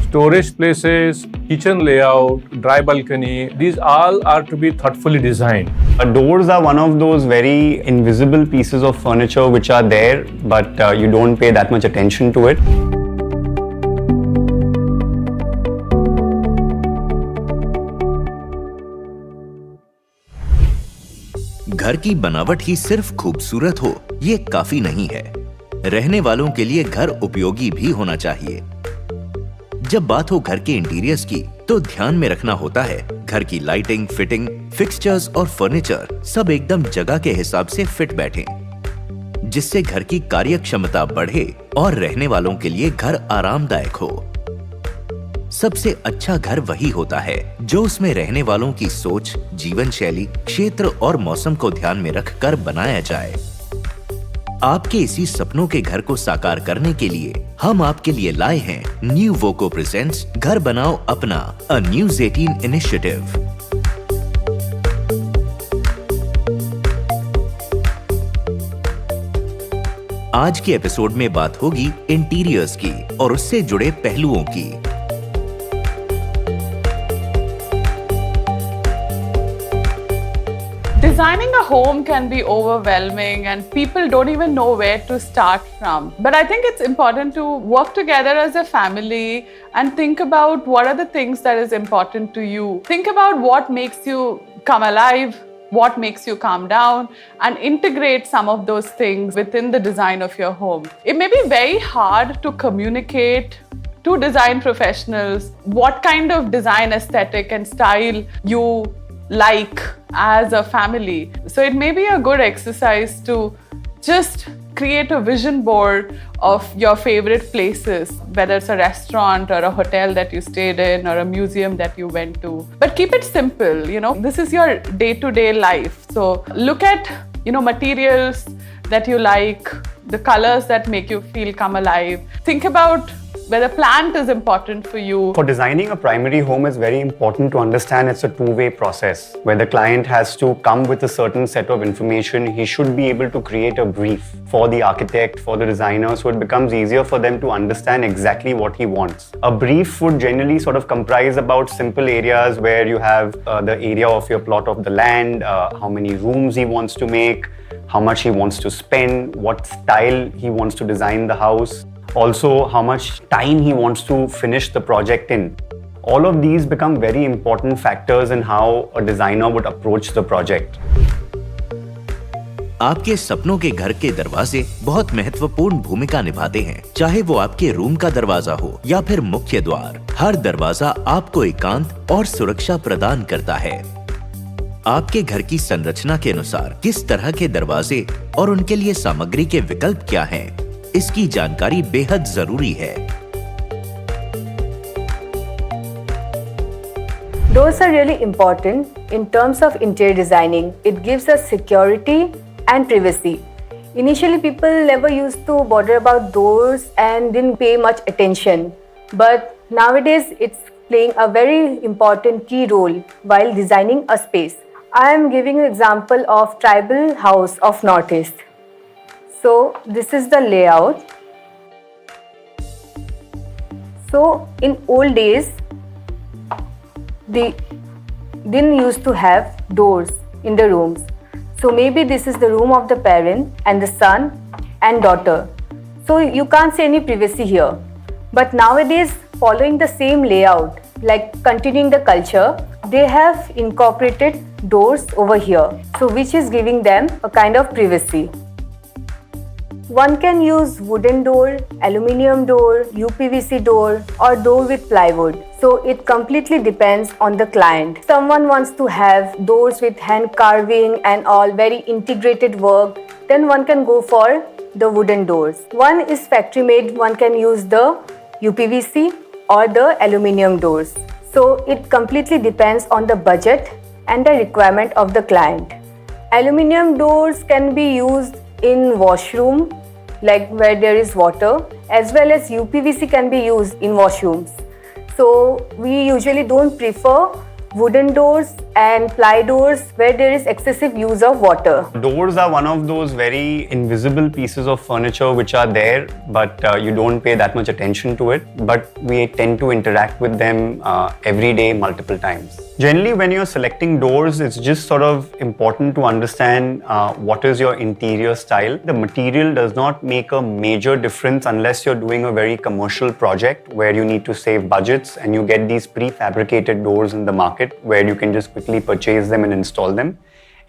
storage places, kitchen layout, dry balcony, these all are to be thoughtfully designed. Doors are one of those very invisible pieces of furniture which are there, but you don't pay that much attention to it. घर की बनावट ही सिर्फ खूबसूरत हो ये काफी नहीं है। रहने वालों के लिए घर उपयोगी भी होना चाहिए। जब बात हो घर के इंटीरियर्स की तो ध्यान में रखना होता है घर की लाइटिंग, फिटिंग, फिक्सचर्स और फर्नीचर सब एकदम जगह के हिसाब से फिट बैठे, जिससे घर की कार्य क्षमता बढ़े और रहने वालों के लिए घर आरामदायक हो। सबसे अच्छा घर वही होता है जो उसमें रहने वालों की सोच, जीवन शैली, क्षेत्र और मौसम को ध्यान में रखकर बनाया जाए। आपके इसी सपनों के घर को साकार करने के लिए हम आपके लिए लाए हैं न्यूवोको प्रेजेंट्स घर बनाओ अपना, अ न्यूज़ 18 इनिशिएटिव। आज के एपिसोड में बात होगी इंटीरियर्स की और उससे जुड़े पहलुओं की। Designing a home can be overwhelming and people don't even know where to start from. But I think it's important to work together as a family and think about what are the things that is important to you. Think about what makes you come alive, what makes you calm down, and integrate some of those things within the design of your home. It may be very hard to communicate to design professionals what kind of design aesthetic and style you like as a family. So it may be a good exercise to just create a vision board of your favorite places, whether it's a restaurant or a hotel that you stayed in or a museum that you went to. But keep it simple, this is your day-to-day life. So look at, materials that you like, the colors that make you feel come alive. Think about whether plant is important for you. For designing a primary home, it's very important to understand it's a two-way process where the client has to come with a certain set of information. He should be able to create a brief for the architect, for the designer, so it becomes easier for them to understand exactly what he wants. A brief would generally sort of comprise about simple areas where you have the area of your plot of the land, how many rooms he wants to make, how much he wants to spend, what style he wants to design the house. Also, how much time he wants to finish the project in. All of these become very important factors in how a designer would approach the project. आपके सपनों के घर के दरवाजे बहुत महत्वपूर्ण भूमिका निभाते हैं, चाहे वो आपके रूम का दरवाजा हो या फिर मुख्य द्वार। हर दरवाजा आपको एकांत और सुरक्षा प्रदान करता है। आपके घर की संरचना के अनुसार किस तरह के दरवाजे और उनके लिए सामग्री के विकल्प क्या हैं, इसकी जानकारी बेहद जरूरी है। Doors are really important in terms of interior designing. It gives us security and privacy. Initially, people never used to bother about doors and didn't pay much attention. But nowadays, it's playing a very important key role while designing a space. I am giving an example of tribal house of Northeast. So this is the layout. So in old days, they didn't used to have doors in the rooms. So maybe this is the room of the parent and the son and daughter. So you can't see any privacy here. But nowadays, following the same layout, like continuing the culture, they have incorporated doors over here. So which is giving them a kind of privacy. One can use wooden door, aluminium door, UPVC door or door with plywood. So it completely depends on the client. Someone wants to have doors with hand carving and all very integrated work, then one can go for the wooden doors. One is factory made, one can use the UPVC or the aluminium doors. So it completely depends on the budget and the requirement of the client. Aluminium doors can be used in washroom, like where there is water, as well as UPVC can be used in washrooms. So we usually don't prefer wooden doors and ply doors where there is excessive use of water. Doors are one of those very invisible pieces of furniture which are there, but you don't pay that much attention to it. But we tend to interact with them every day, multiple times. Generally, when you're selecting doors, it's just sort of important to understand what is your interior style. The material does not make a major difference unless you're doing a very commercial project where you need to save budgets and you get these prefabricated doors in the market where you can just quickly purchase them and install them.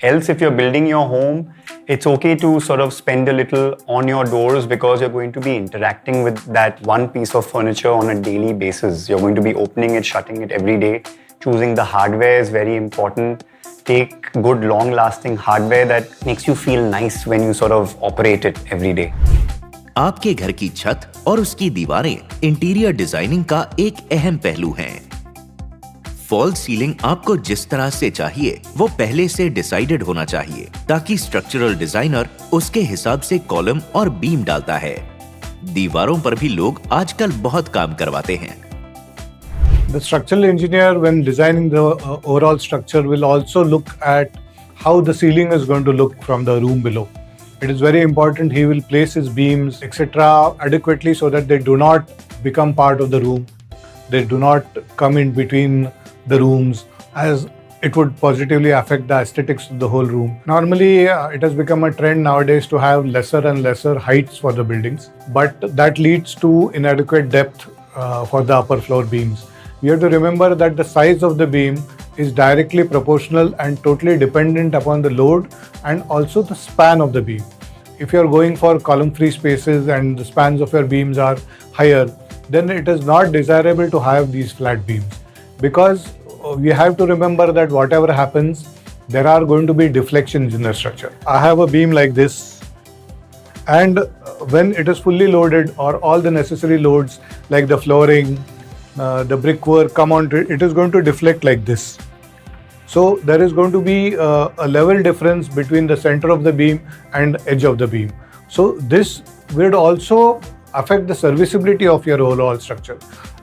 Else, if you're building your home, it's okay to sort of spend a little on your doors because you're going to be interacting with that one piece of furniture on a daily basis. You're going to be opening it, shutting it every day. Choosing the hardware is very important. Take good long-lasting hardware that makes you feel nice when you sort of operate it every day. आपके घर की छत और उसकी दीवारें interior designing का एक अहम पहलू हैं। फॉल सीलिंग आपको जिस तरह से चाहिए वो पहले से डिसाइडेड होना चाहिए ताकि स्ट्रक्चरल डिजाइनर उसके हिसाब से कॉलम और बीम डालता है। दीवारों पर भी लोग आजकल बहुत काम करवाते हैं। The structural engineer, when designing the overall structure, will also look at how the ceiling is going to look from the room below. It is very important he will place his beams, etc. adequately so that they do not become part of the room. They do not come in between the rooms, as it would positively affect the aesthetics of the whole room. Normally, it has become a trend nowadays to have lesser and lesser heights for the buildings, but that leads to inadequate depth for the upper floor beams. You have to remember that the size of the beam is directly proportional and totally dependent upon the load and also the span of the beam. If you are going for column-free spaces and the spans of your beams are higher, then it is not desirable to have these flat beams, because we have to remember that whatever happens, there are going to be deflections in the structure. I have a beam like this, and when it is fully loaded or all the necessary loads like the flooring, the brickwork come onto it, it is going to deflect like this. So there is going to be a level difference between the center of the beam and edge of the beam. So this would also affect the serviceability of your overall structure.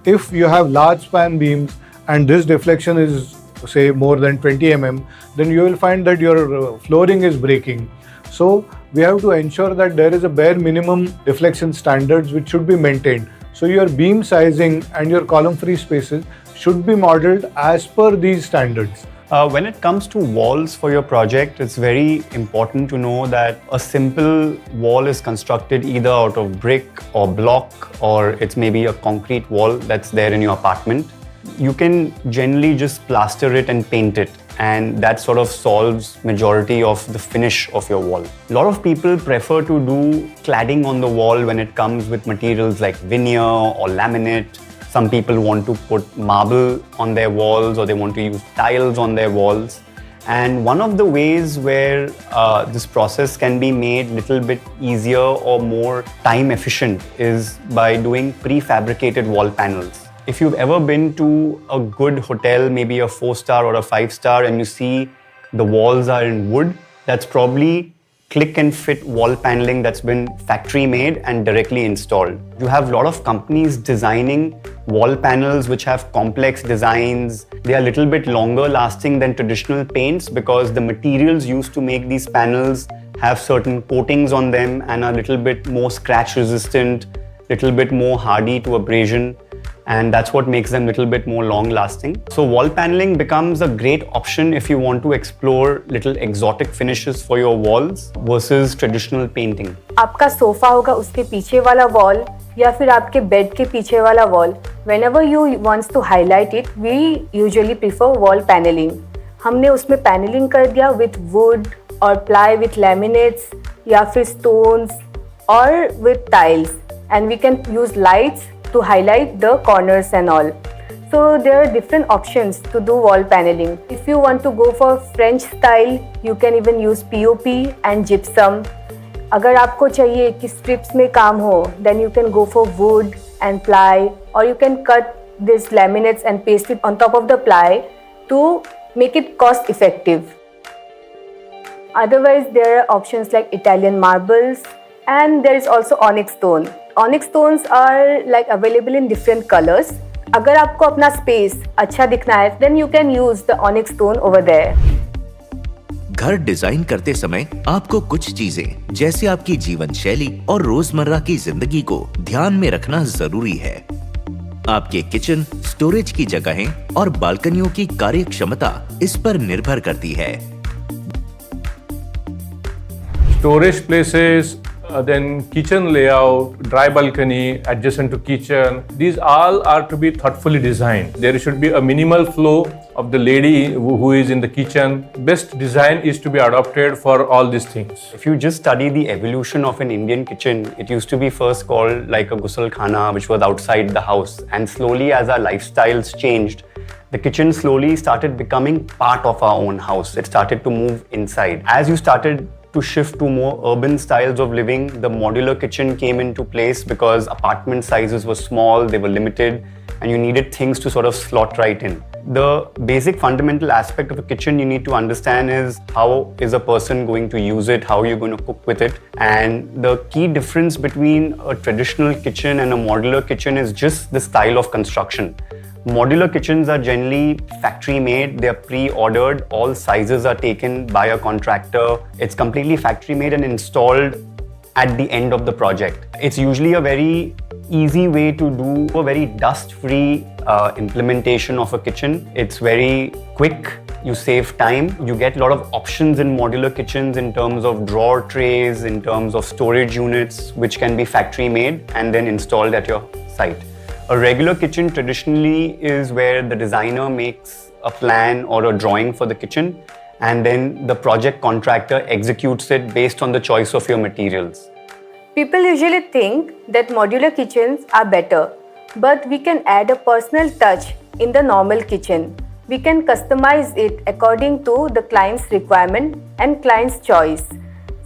If you have large span beams and this deflection is say more than 20 mm, then you will find that your flooring is breaking. So we have to ensure that there is a bare minimum deflection standards which should be maintained. So your beam sizing and your column-free spaces should be modeled as per these standards. When it comes to walls for your project, it's very important to know that a simple wall is constructed either out of brick or block, or it's maybe a concrete wall that's there in your apartment. You can generally just plaster it and paint it, and that sort of solves majority of the finish of your wall. A lot of people prefer to do cladding on the wall when it comes with materials like veneer or laminate. Some people want to put marble on their walls, or they want to use tiles on their walls. And one of the ways where this process can be made a little bit easier or more time efficient is by doing prefabricated wall panels. If you've ever been to a good hotel, maybe a 4-star or a 5-star, and you see the walls are in wood, that's probably click and fit wall paneling that's been factory made and directly installed. You have a lot of companies designing wall panels which have complex designs. They are a little bit longer lasting than traditional paints because the materials used to make these panels have certain coatings on them and are a little bit more scratch resistant, little bit more hardy to abrasion. And that's what makes them a little bit more long lasting. So wall paneling becomes a great option if you want to explore little exotic finishes for your walls versus traditional painting. आपका sofa होगा उसके पीछे वाला wall या फिर आपके bed के पीछे वाला wall. Whenever you wants to highlight it, we usually prefer wall paneling. हमने उसमें paneling कर दिया with wood or ply with laminates या फिर stones or with tiles, and we can use lights to highlight the corners and all. So there are different options to do wall paneling. If you want to go for French style, you can even use POP and gypsum. अगर आपको चाहिए कि strips में काम हो, then you can go for wood and ply, or you can cut these laminates and paste it on top of the ply to make it cost effective. Otherwise, there are options like Italian marbles, and there is also onyx stone. Onyx stones are like available in different colors. अगर आपको अपना space अच्छा दिखना है, then you can use the onyx stone over there. घर design करते समय आपको कुछ चीजें जैसे आपकी जीवन शैली और रोजमर्रा की जिंदगी को ध्यान में रखना जरूरी है। आपके किचन, स्टोरेज की जगहें और बालकनियों की कार्यक्षमता इस पर निर्भर करती है। Storage places, then kitchen layout, dry balcony adjacent to kitchen. These all are to be thoughtfully designed. There should be a minimal flow of the lady who is in the kitchen. Best design is to be adopted for all these things. If you just study the evolution of an Indian kitchen, it used to be first called like a ghusl khana, which was outside the house. And slowly as our lifestyles changed, the kitchen slowly started becoming part of our own house. It started to move inside. As you started to shift to more urban styles of living, the modular kitchen came into place because apartment sizes were small, they were limited, and you needed things to sort of slot right in. The basic fundamental aspect of a kitchen you need to understand is how is a person going to use it, how are you going to cook with it. And the key difference between a traditional kitchen and a modular kitchen is just the style of construction. Modular kitchens are generally factory made, they are pre-ordered, all sizes are taken by a contractor. It's completely factory made and installed at the end of the project. It's usually a very easy way to do a very dust-free implementation of a kitchen. It's very quick, you save time, you get a lot of options in modular kitchens in terms of drawer trays, in terms of storage units, which can be factory made and then installed at your site. A regular kitchen traditionally is where the designer makes a plan or a drawing for the kitchen and then the project contractor executes it based on the choice of your materials. People usually think that modular kitchens are better, but we can add a personal touch in the normal kitchen. We can customize it according to the client's requirement and client's choice.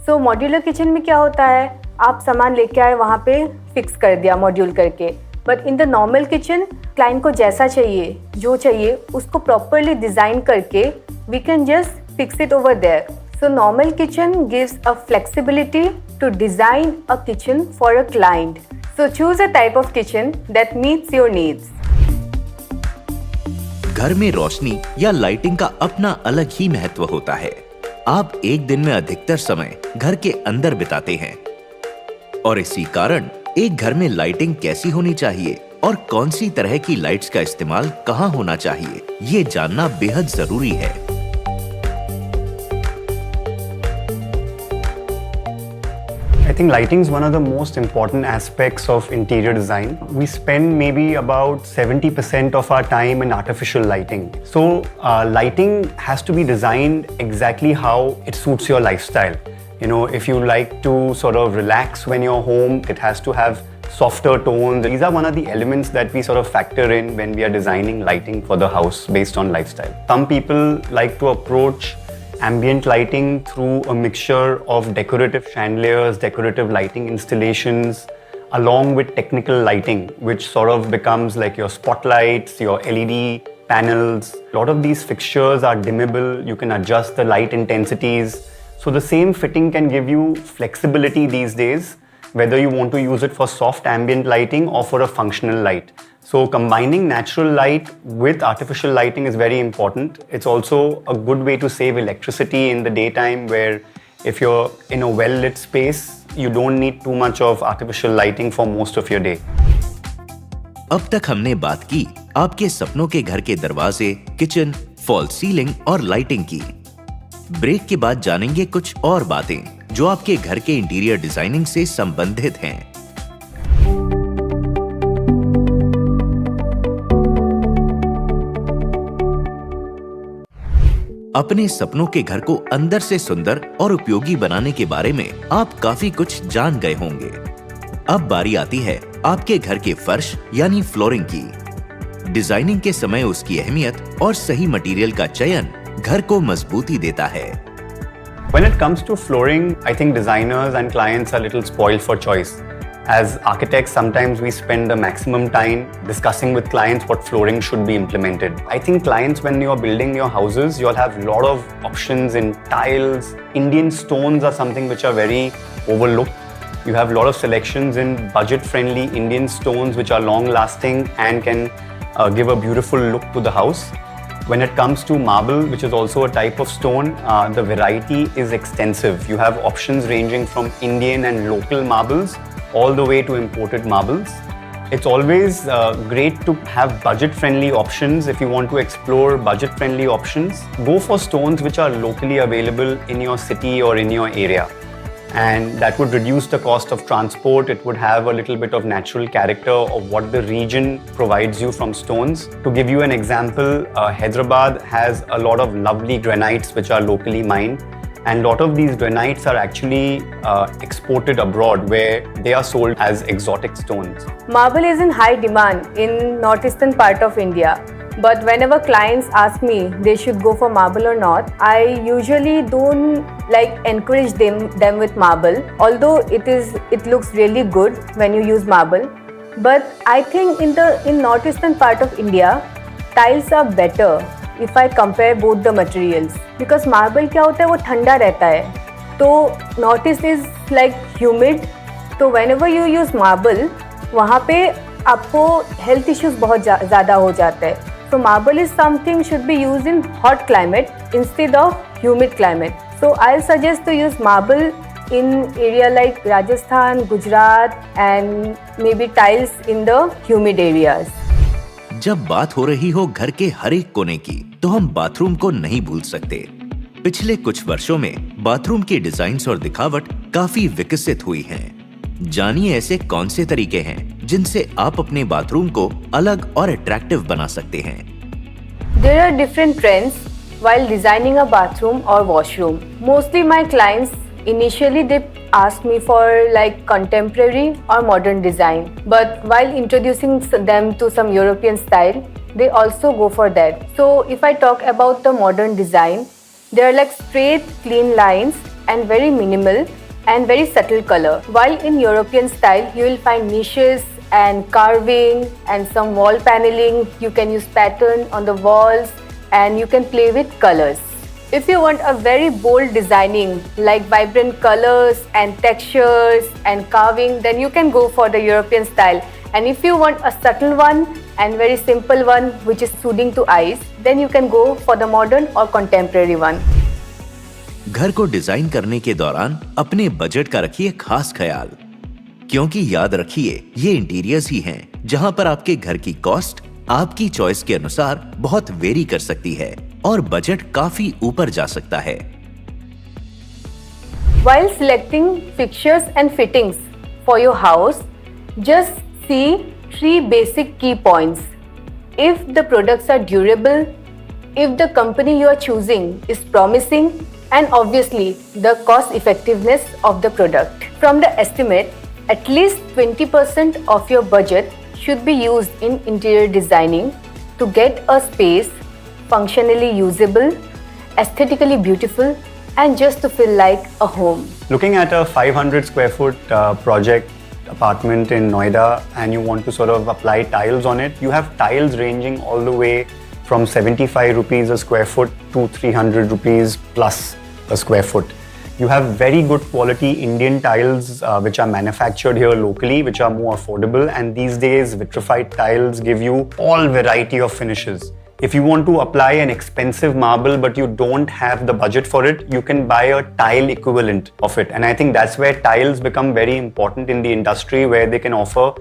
So modular kitchen में क्या होता है, आप सामान लेके आए वहाँ पे फिक्स कर दिया मॉड्यूल करके, but in the normal kitchen client को जैसा चाहिए जो चाहिए उसको प्रॉपरली डिज़ाइन करके we can just fix it over there. So normal kitchen gives a flexibility to design a kitchen for a client. So choose a type of kitchen that meets your needs. घर में रोशनी या lighting का अपना अलग ही महत्व होता है. आप एक दिन में अधिकतर समय घर के अंदर बिताते हैं और इसी कारण एक घर में लाइटिंग कैसी होनी चाहिए और कौन सी तरह की लाइट्स का इस्तेमाल कहाँ होना चाहिए, ये जानना बेहद जरूरी है. I think lighting is one of the most important aspects of interior design. We spend maybe about 70% of our time in artificial lighting. So lighting has to be designed exactly how it suits your lifestyle. You know, if you like to sort of relax when you're home, it has to have softer tones. These are one of the elements that we sort of factor in when we are designing lighting for the house based on lifestyle. Some people like to approach ambient lighting through a mixture of decorative chandeliers, decorative lighting installations, along with technical lighting, which sort of becomes like your spotlights, your LED panels. A lot of these fixtures are dimmable. You can adjust the light intensities. So the same fitting can give you flexibility these days, whether you want to use it for soft ambient lighting or for a functional light. So combining natural light with artificial lighting is very important. It's also a good way to save electricity in the daytime, where if you're in a well-lit space, you don't need too much of artificial lighting for most of your day. अब तक हमने बात की आपके सपनों के घर के दरवाजे, किचन, फॉल सीलिंग और लाइटिंग की. ब्रेक के बाद जानेंगे कुछ और बातें जो आपके घर के इंटीरियर डिजाइनिंग से संबंधित हैं. अपने सपनों के घर को अंदर से सुंदर और उपयोगी बनाने के बारे में आप काफी कुछ जान गए होंगे. अब बारी आती है आपके घर के फर्श यानी फ्लोरिंग की. डिजाइनिंग के समय उसकी अहमियत और सही मटेरियल का चयन घर को मजबूती देता है. When it comes to flooring, I think designers and clients are a little spoiled for choice. As architects, sometimes we spend the maximum time discussing with clients what flooring should be implemented. I think clients, when you're building your houses, you'll have a lot of options in tiles. Indian stones are something which are very overlooked. You have a lot of selections in budget-friendly Indian stones which are long-lasting and can give a beautiful look to the house. When it comes to marble, which is also a type of stone, the variety is extensive. You have options ranging from Indian and local marbles all the way to imported marbles. It's always great to have budget-friendly options. If you want to explore budget-friendly options, go for stones which are locally available in your city or in your area. And that would reduce the cost of transport. It would have a little bit of natural character of what the region provides you from stones. To give you an example, Hyderabad has a lot of lovely granites which are locally mined. And a lot of these granites are actually exported abroad where they are sold as exotic stones. Marble is in high demand in northeastern part of India. But whenever clients ask me they should go for marble or not, I usually don't encourage them with marble. Although it looks really good when you use marble. But I think in northeastern part of India, tiles are better if I compare both the materials. Because marble क्या होता है वो ठंडा रहता है. तो northeast is like humid. तो whenever you use marble, वहाँ पे आपको health issues बहुत ज़्यादा हो जाते हैं. So marble is something should be used in hot climate instead of humid climate. So I'll suggest to use marble in area like Rajasthan, Gujarat and maybe tiles in the humid areas. जब बात हो रही हो घर के हर एक कोने की, तो हम बाथरूम को नहीं भूल सकते। पिछले कुछ वर्षों में बाथरूम की डिजाइन्स और दिखावट काफी विकसित हुई हैं। जानिए ऐसे कौन से तरीके हैं जिनसे आप अपने बाथरूम को अलग और अट्रैक्टिव बना सकते हैं। There are different trends while designing a bathroom or washroom. Mostly my clients initially they ask me for contemporary or modern design. But while introducing them to some European style, they also go for that. So if I talk about the modern design, they are straight, clean lines and very minimal and very subtle color. While in European style, you will find niches and carving and some wall paneling. You can use pattern on the walls and you can play with colors. If you want a very bold designing like vibrant colors and textures and carving, then you can go for the European style. And if you want a subtle one and very simple one which is soothing to eyes, then you can go for the modern or contemporary one. घर को design करने के दौरान अपने budget का रखिए खास ख्याल, क्योंकि याद रखिए ये इंटीरियर्स ही हैं जहां पर आपके घर की कॉस्ट आपकी चॉइस के अनुसार बहुत वेरी कर सकती है और बजट काफी ऊपर जा सकता है। While selecting fixtures and fittings for your house, just see 3 basic key points. If the products are durable, if the company you are choosing is promising, and obviously the cost effectiveness of the product. From the estimate, at least 20% of your budget should be used in interior designing to get a space functionally usable, aesthetically beautiful, and just to feel like a home. Looking at a 500 square foot project apartment in Noida and you want to sort of apply tiles on it, you have tiles ranging all the way from 75 rupees a square foot to 300 rupees plus a square foot. You have very good quality Indian tiles which are manufactured here locally, which are more affordable, and these days vitrified tiles give you all variety of finishes. If you want to apply an expensive marble but you don't have the budget for it, you can buy a tile equivalent of it. And I think that's where tiles become very important in the industry, where they can offer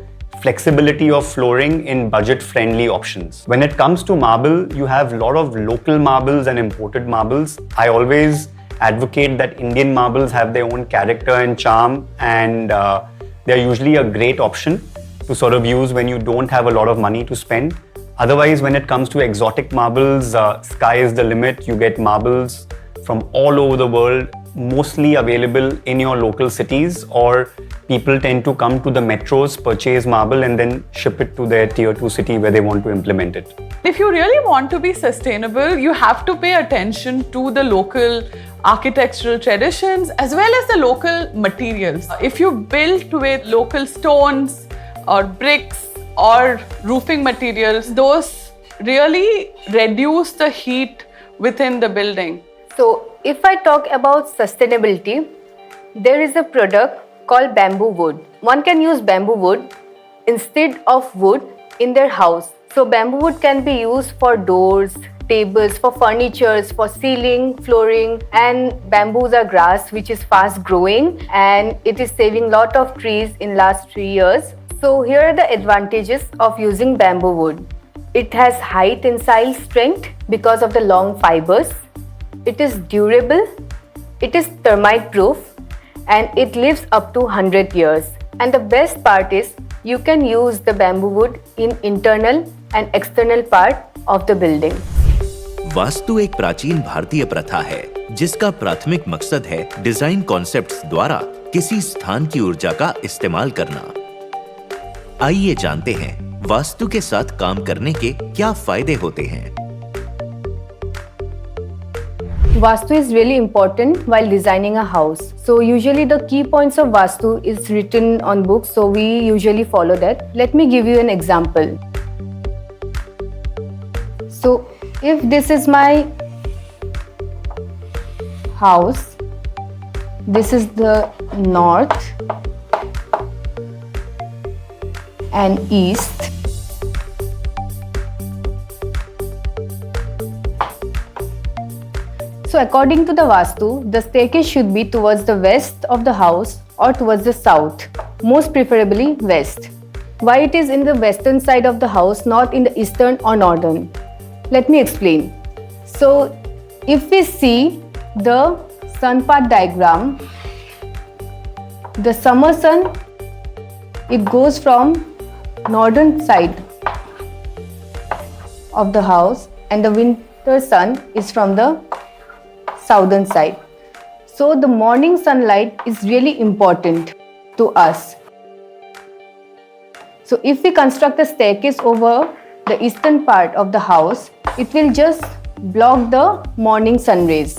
flexibility of flooring in budget-friendly options. When it comes to marble, you have a lot of local marbles and imported marbles. I always advocate that Indian marbles have their own character and charm, and they're usually a great option to sort of use when you don't have a lot of money to spend. Otherwise, when it comes to exotic marbles, sky is the limit. You get marbles from all over the world, mostly available in your local cities, or people tend to come to the metros, purchase marble and then ship it to their tier 2 city where they want to implement it. If you really want to be sustainable, you have to pay attention to the local architectural traditions as well as the local materials. If you build with local stones or bricks or roofing materials, those really reduce the heat within the building. So if I talk about sustainability, there is a product called bamboo wood. One can use bamboo wood instead of wood in their house. So bamboo wood can be used for doors, tables, for furnitures, for ceiling, flooring, and bamboos are grass which is fast growing and it is saving lot of trees in last 3 years. So here are the advantages of using bamboo wood. It has high tensile strength because of the long fibers. It is durable, it is termite proof, and it lives up to 100 years. And the best part is you can use the bamboo wood in internal and external part of the building. Vastu एक प्राचीन भारतीय प्रथा है जिसका प्राथमिक मकसद है design concepts द्वारा किसी स्थान की ऊर्जा का इस्तेमाल करना। आइए जानते हैं वास्तु के साथ काम करने के क्या फायदे होते हैं। Vastu is really important while designing a house. So usually the key points of Vastu is written on books, so we usually follow that. Let me give you an example. So if this is my house, this is the north and east. So according to the Vastu, the staircase should be towards the west of the house or towards the south, most preferably west. Why it is in the western side of the house, not in the eastern or northern? Let me explain. So if we see the sun path diagram, the summer sun, it goes from northern side of the house and the winter sun is from the southern side. So the morning sunlight is really important to us. So if we construct a staircase over the eastern part of the house, it will just block the morning sun rays.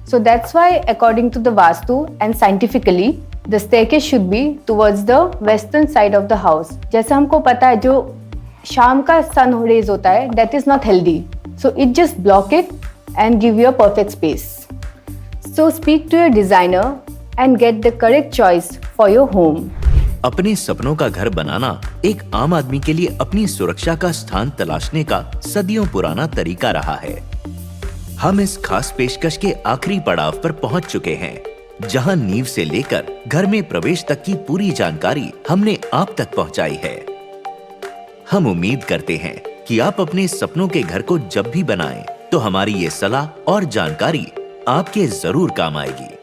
So that's why according to the Vastu and scientifically, the staircase should be towards the western side of the house. जैसा हमको पता है जो शाम का sun rays होता है, that is not healthy. So it just block it and give you a perfect space. So speak to your designer and get the correct choice for your home. अपने सपनों का घर बनाना एक आम आदमी के लिए अपनी सुरक्षा का स्थान तलाशने का सदियों पुराना तरीका रहा है। हम इस खास पेशकश के आखिरी पड़ाव पर पहुंच चुके हैं, जहां नींव से लेकर घर में प्रवेश तक की पूरी जानकारी हमने आप तक पहुंचाई है। हम उम्मीद करते हैं कि आप अपने सपनों के घर को जब भी बनाएं, तो हमारी ये सलाह और जानकारी आपके जरूर काम आएगी।